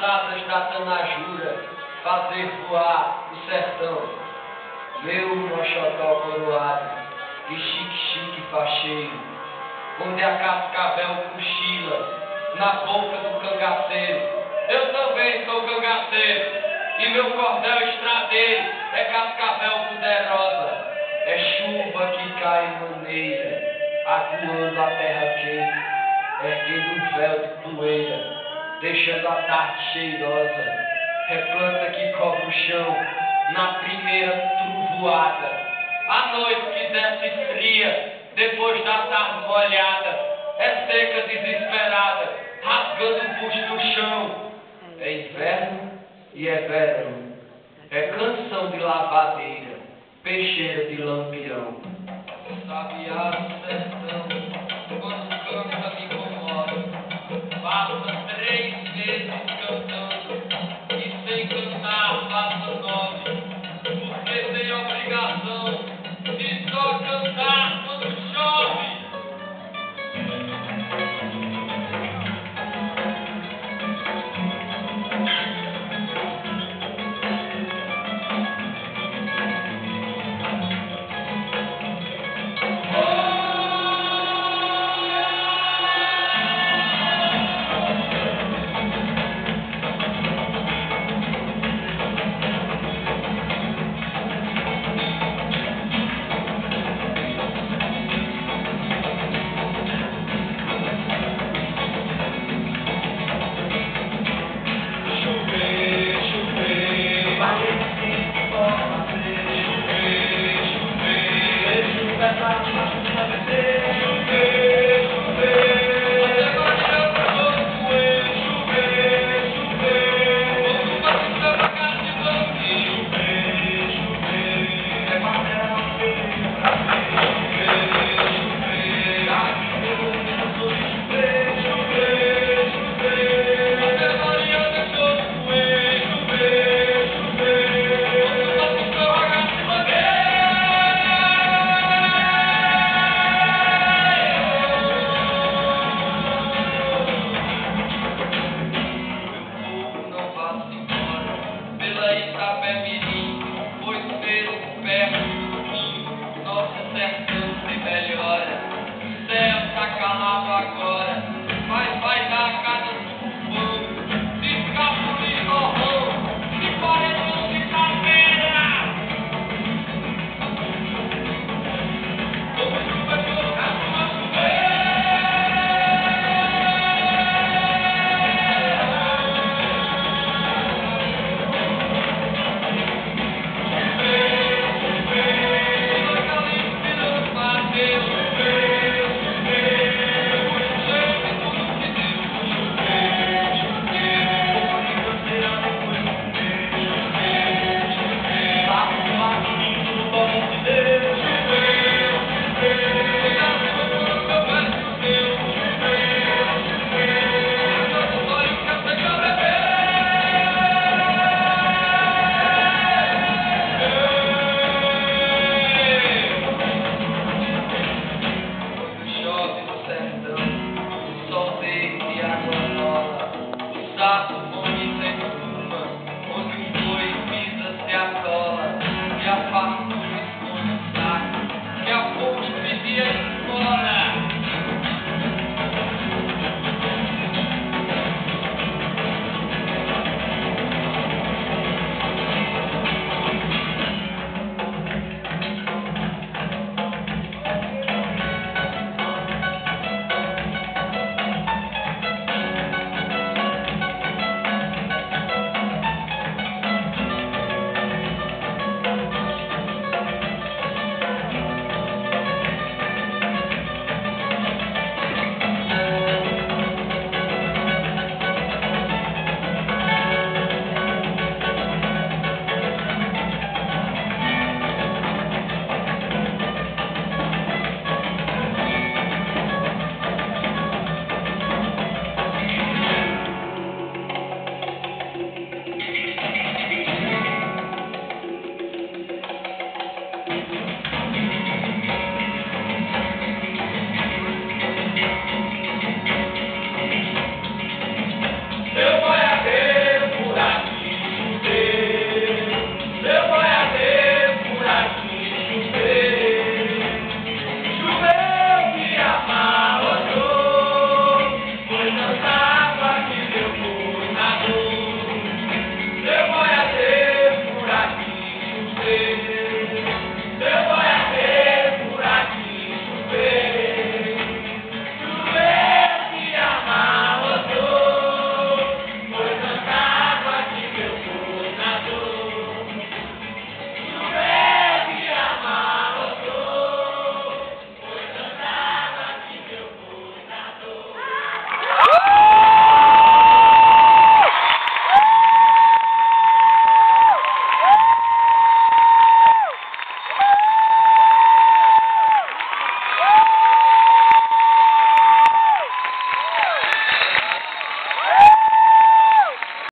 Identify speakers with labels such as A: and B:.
A: as asas da tanajura, fazer voar o sertão. Meu mochotó coroado, de chique-chique facheiro, onde a cascavel cochila, na boca do cangaceiro. Eu também sou cangaceiro, e meu cordel estradeiro é cascavel poderosa. É chuva que cai maneira, acuando a terra quente, erguendo um véu de poeira, deixando a tarde cheirosa. É planta que cobre o chão na primeira trovoada. A noite que desce fria, depois da tarde molhada, é seca desesperada, rasgando o busto no chão. É inverno e é verão, é canção de lavadeira, peixeira de lampião. Sabiá do sertão, quando canta me incomoda, passa 3 meses cantando, e sem cantar passa 9, porque tem obrigação de só cantar quando chove. Sol verde, água rola, o sapo vomita.